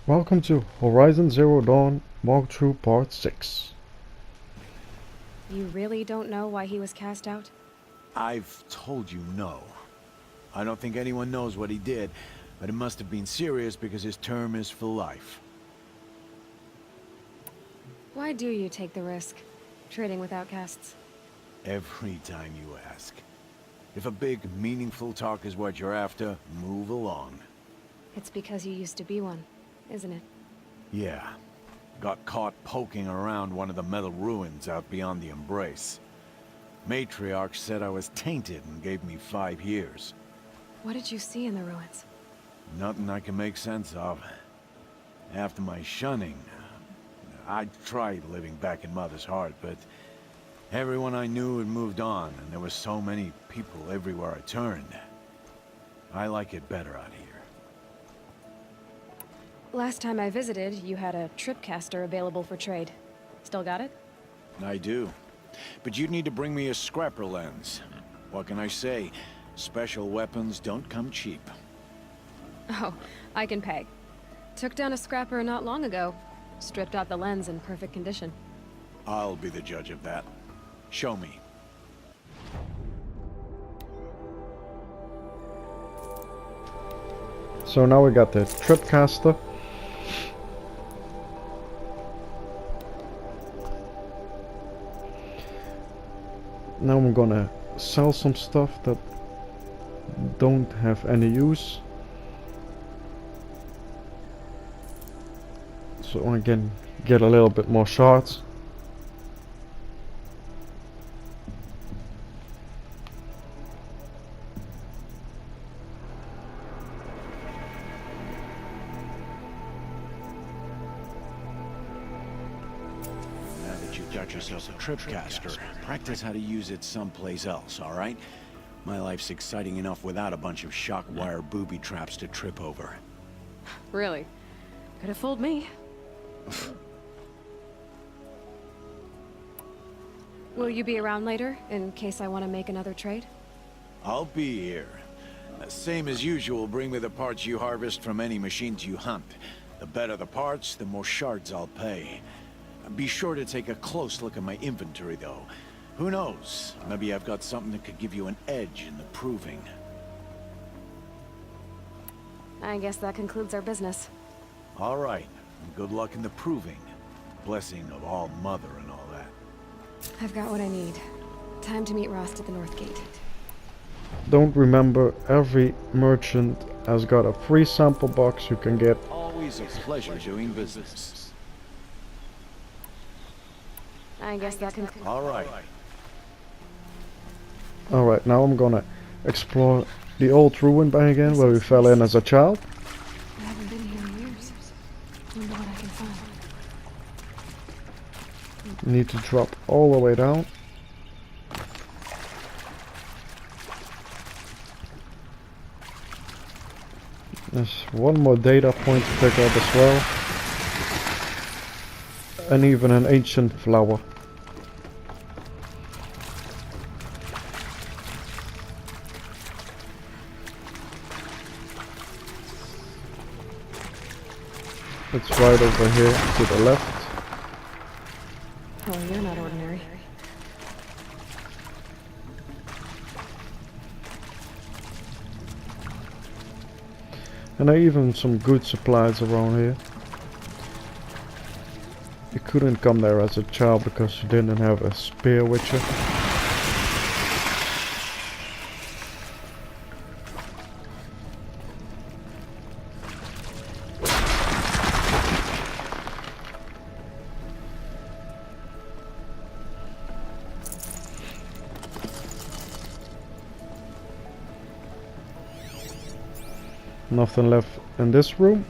Welcome to Horizon Zero Dawn Walkthrough Part 6. You really don't know why he was cast out? I've told you no. I don't think anyone knows what he did, but it must have been serious because his term is for life. Why do you take the risk, trading with outcasts? Every time you ask. If a big, meaningful talk is what you're after, move along. It's because you used to be one, isn't it? Yeah. Got caught poking around one of the metal ruins out beyond the Embrace. Matriarch said I was tainted and gave me 5 years. What did you see in the ruins? Nothing I can make sense of. After my shunning, I tried living back in Mother's heart, but everyone I knew had moved on, and there were so many people everywhere I turned. I like it better out here. Last time I visited, you had a tripcaster available for trade. Still got it? I do. But you'd need to bring me a scrapper lens. What can I say? Special weapons don't come cheap. Oh, I can pay. Took down a scrapper not long ago. Stripped out the lens in perfect condition. I'll be the judge of that. Show me. So now we got the Tripcaster. Now I'm gonna sell some stuff that don't have any use, so I can get a little bit more shards. Now that you've got yourself a tripcaster, practice how to use it someplace else, all right? My life's exciting enough without a bunch of shock wire booby traps to trip over. Really? Could have fooled me. Will you be around later, in case I want to make another trade? I'll be here. Same as usual, bring me the parts you harvest from any machines you hunt. The better the parts, the more shards I'll pay. Be sure to take a close look at my inventory, though. Who knows? Maybe I've got something that could give you an edge in the proving. I guess that concludes our business. All right. Good luck in the proving. Blessing of All Mother and all that. I've got what I need. Time to meet Rost at the North Gate. Don't remember, every merchant has got a free sample box you can get. Always a pleasure doing business. I guess that concludes. All right. Alright, now I'm gonna explore the old ruin bay again where we fell in as a child. I haven't been here in years. Wonder what I can find. Need to drop all the way down. There's one more data point to pick up as well. And even an ancient flower. It's right over here to the left. Oh, you're not ordinary. And there are even some good supplies around here. You couldn't come there as a child because you didn't have a spear with you. Nothing left in this room.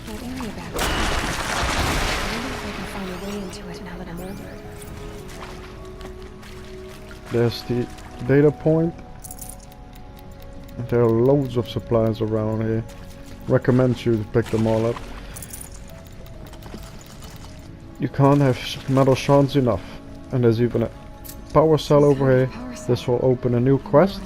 That area back There's the data point. There are loads of supplies around here. Recommend you to pick them all up. You can't have metal shards enough. And there's even a power cell over here. This will open a new quest.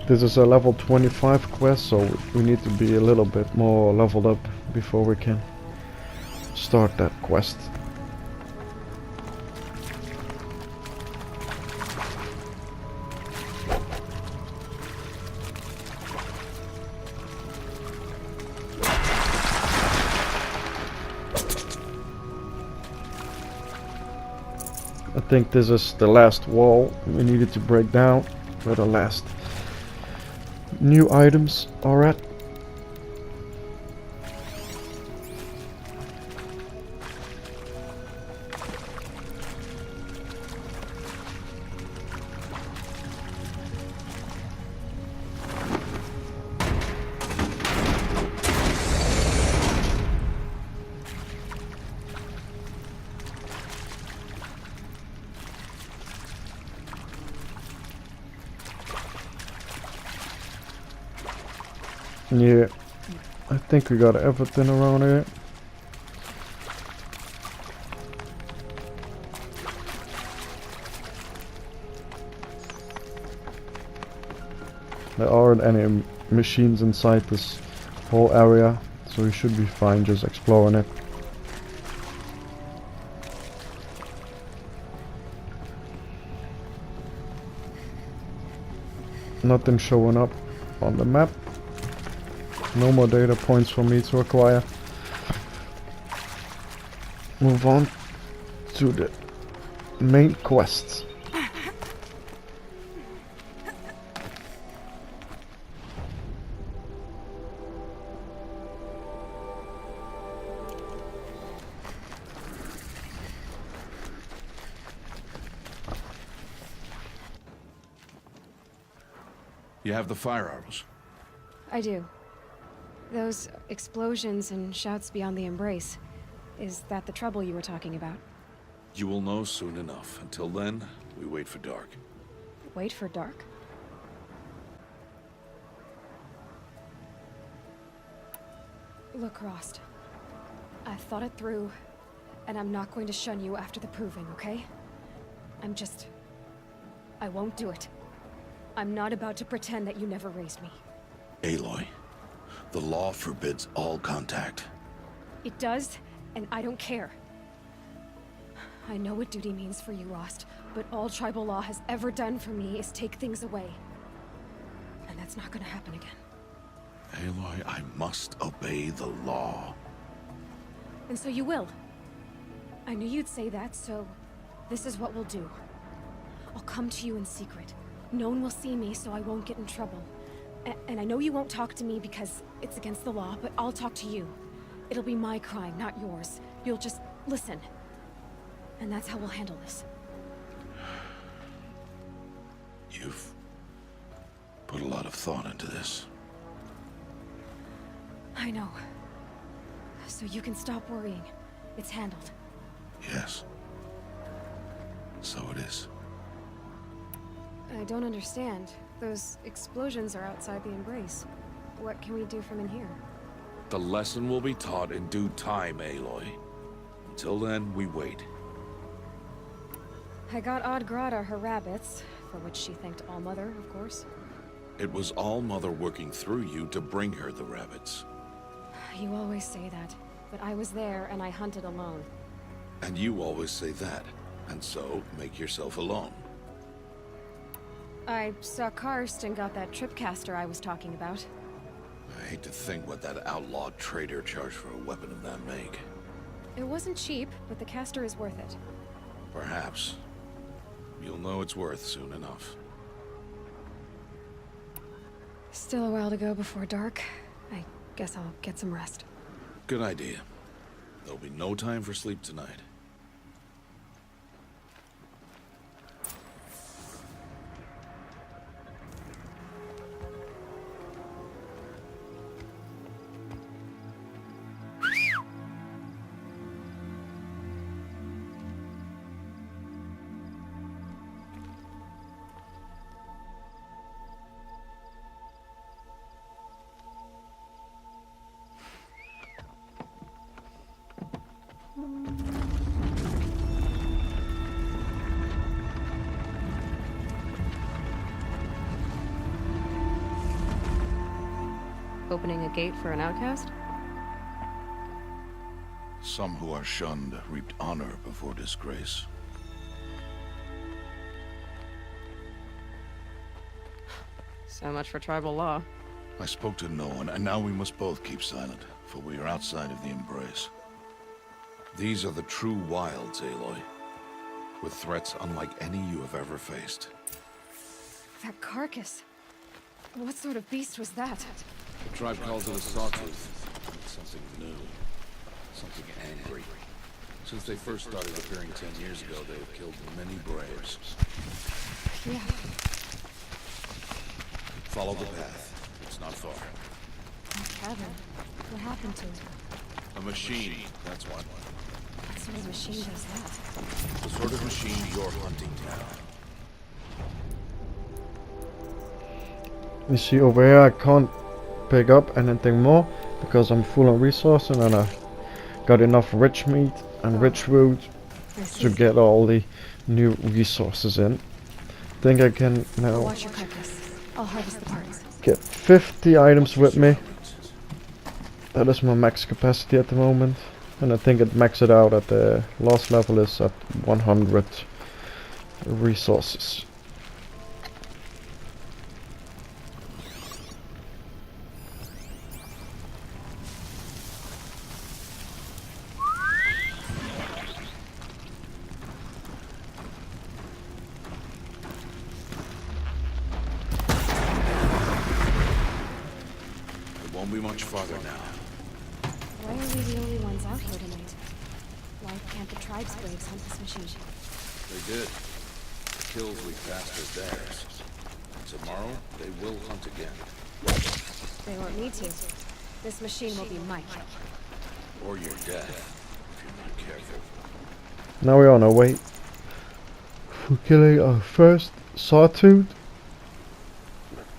This is a level 25 quest, so we need to be a little bit more leveled up before we can start that quest. I think this is the last wall we needed to break down, where the last new items are at. Yeah, I think we got everything around here. There aren't any machines inside this whole area, so we should be fine just exploring it. Nothing showing up on the map. No more data points for me to acquire. Move on to the main quests. You have the firearms. I do. Those explosions and shouts beyond the embrace. Is that the trouble you were talking about? You will know soon enough. Until then, we wait for dark. Wait for dark? Look, Rost. I've thought it through, and I'm not going to shun you after the proving, okay? I won't do it. I'm not about to pretend that you never raised me. Aloy, the law forbids all contact. It does, and I don't care. I know what duty means for you, Rost, but all tribal law has ever done for me is take things away. And that's not gonna happen again. Aloy, I must obey the law. And so you will. I knew you'd say that, so this is what we'll do. I'll come to you in secret. No one will see me, so I won't get in trouble. And I know you won't talk to me because it's against the law, but I'll talk to you. It'll be my crime, not yours. You'll just listen. And that's how we'll handle this. You've put a lot of thought into this. I know. So you can stop worrying. It's handled. Yes. So it is. I don't understand. Those explosions are outside the embrace. What can we do from in here? The lesson will be taught in due time, Aloy. Until then, we wait. I got Odd Grata her rabbits, for which she thanked All-Mother, of course. It was All-Mother working through you to bring her the rabbits. You always say that, but I was there and I hunted alone. And you always say that, and so make yourself alone. I saw Karst and got that tripcaster I was talking about. I hate to think what that outlawed trader charged for a weapon of that make. It wasn't cheap, but the caster is worth it. Perhaps. You'll know it's worth soon enough. Still a while to go before dark. I guess I'll get some rest. Good idea. There'll be no time for sleep tonight. Opening a gate for an outcast? Some who are shunned reaped honor before disgrace. So much for tribal law. I spoke to no one, and now we must both keep silent, for we are outside of the embrace. These are the true wilds, Aloy, with threats unlike any you have ever faced. That carcass. What sort of beast was that? The tribe calls it a Sawtooth. It's something new. Something angry. Since they first started appearing 10 years ago, they have killed many braves. Yeah. Follow the path. It's not far. That cabin. What happened to it? A machine, that's what. What sort of machine does that? The sort of machine you're hunting now. You see over here I can't pick up anything more because I'm full on resources and I got enough rich meat and rich food to get all the new resources in. Think I can now Watch your carcass. I'll harvest the parts. get 50 items with me. That is my max capacity at the moment. And I think it maxed out at the last level is at 100 resources. Won't be much farther now. Why are we the only ones out here tonight? Why can't the tribe's braves hunt this machine? They did. The kills we passed are theirs. Tomorrow, they will hunt again. They won't need to. This machine will be my kill. Or your death, if you're not careful. Now we're on our way for killing our first Sawtooth.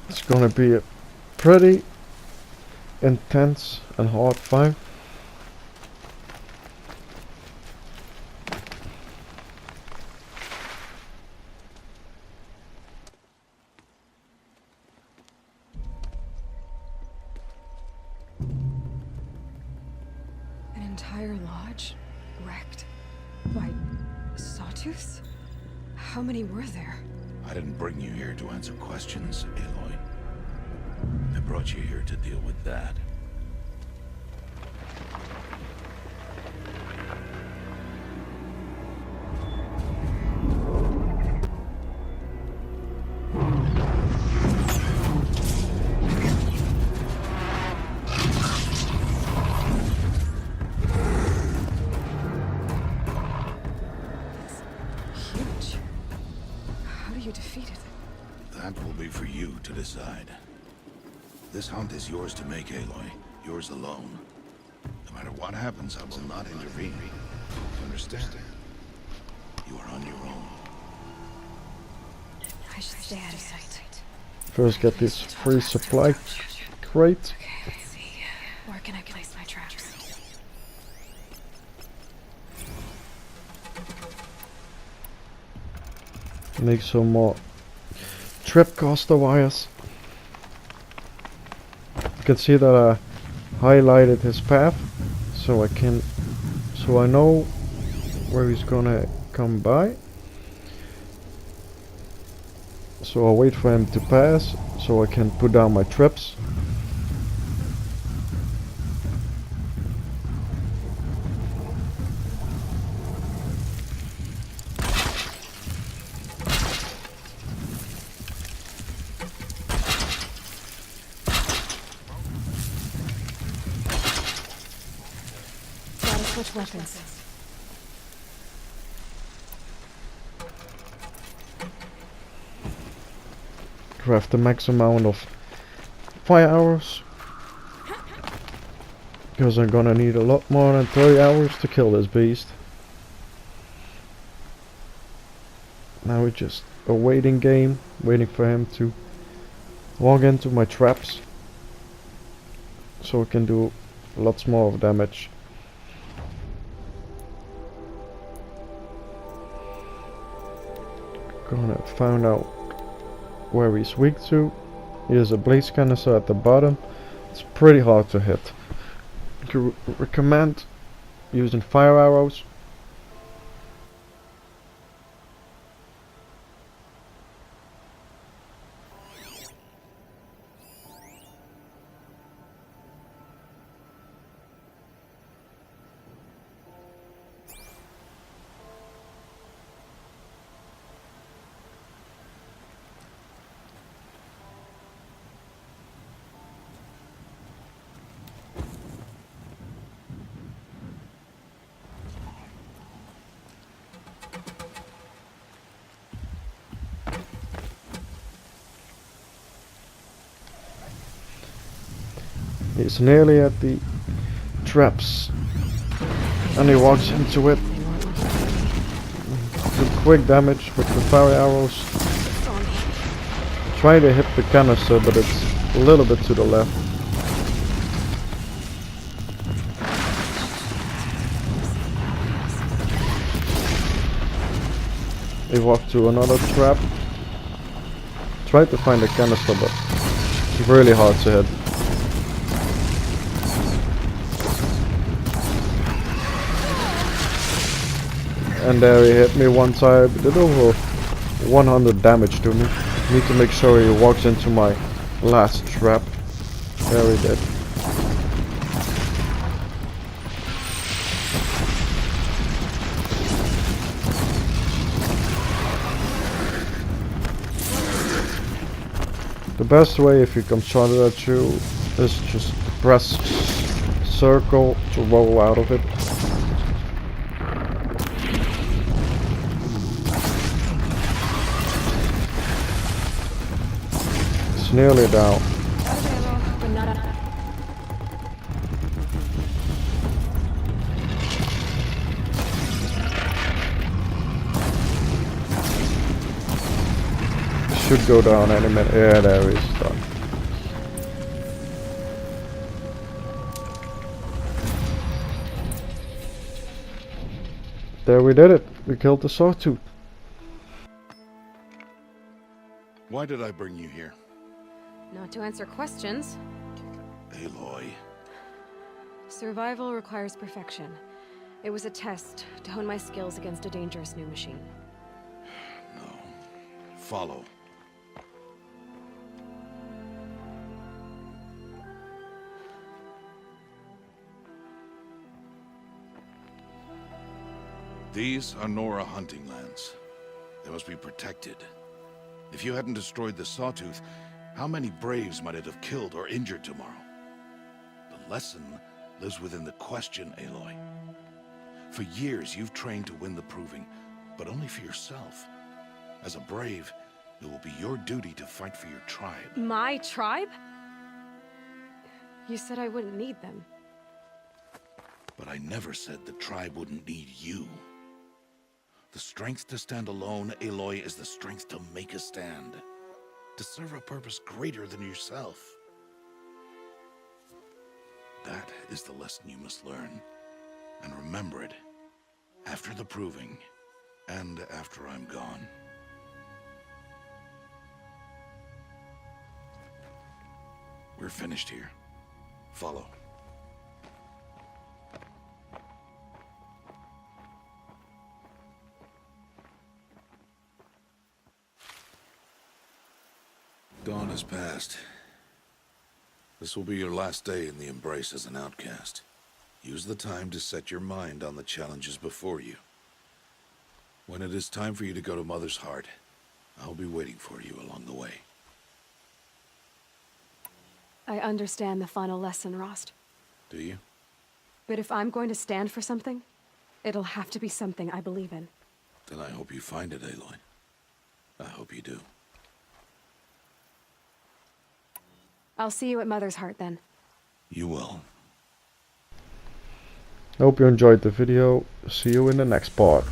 It's gonna be a pretty intense and hard fight. An entire lodge wrecked by sawtooths? How many were there? I didn't bring you here to answer questions, Aloy. I brought you here to deal with that. Huge. How do you defeat it? That will be for you to decide. This hunt is yours to make, Aloy. Yours alone. No matter what happens, I will not intervene. You understand? You are on your own. I should stay out of sight. First get this free supply crate. Okay, let's see. Where can I place my traps? Make some more tripcaster wires. You can see that I highlighted his path so I know where he's gonna come by. So I'll wait for him to pass so I can put down my traps. Gotta switch weapons. Craft the max amount of fire arrows. Because I'm gonna need a lot more than 30 hours to kill this beast. Now it's just a waiting game, waiting for him to walk into my traps. So I can do lots more of damage. Gonna find out where he's weak to. Here's a blaze canister at the bottom. It's pretty hard to hit. You recommend using fire arrows. He's nearly at the traps and he walks into it. Do quick damage with the fire arrows. Try to hit the canister, but it's a little bit to the left. He walked to another trap. Tried to find the canister, but it's really hard to hit. And there he hit me one time, did over 100 damage to me. Need to make sure he walks into my last trap. There he did. The best way if he comes charging at you is just press circle to roll out of it. It's nearly down. Should go down any minute. Yeah, there he's done. There we did it. We killed the Sawtooth. Why did I bring you here? Not to answer questions. Aloy. Survival requires perfection. It was a test to hone my skills against a dangerous new machine. No. Follow. These are Nora hunting lands. They must be protected. If you hadn't destroyed the Sawtooth, how many Braves might it have killed or injured tomorrow? The lesson lives within the question, Aloy. For years, you've trained to win the Proving, but only for yourself. As a Brave, it will be your duty to fight for your tribe. My tribe? You said I wouldn't need them. But I never said the tribe wouldn't need you. The strength to stand alone, Aloy, is the strength to make a stand. To serve a purpose greater than yourself. That is the lesson you must learn. And remember it. After the Proving. And after I'm gone. We're finished here. Follow. Dawn has passed. This will be your last day in the Embrace as an outcast. Use the time to set your mind on the challenges before you. When it is time for you to go to Mother's Heart, I'll be waiting for you along the way. I understand the final lesson, Rost. Do you? But if I'm going to stand for something, it'll have to be something I believe in. Then I hope you find it, Aloy. I hope you do. I'll see you at Mother's Heart then. You will. Hope you enjoyed the video. See you in the next part.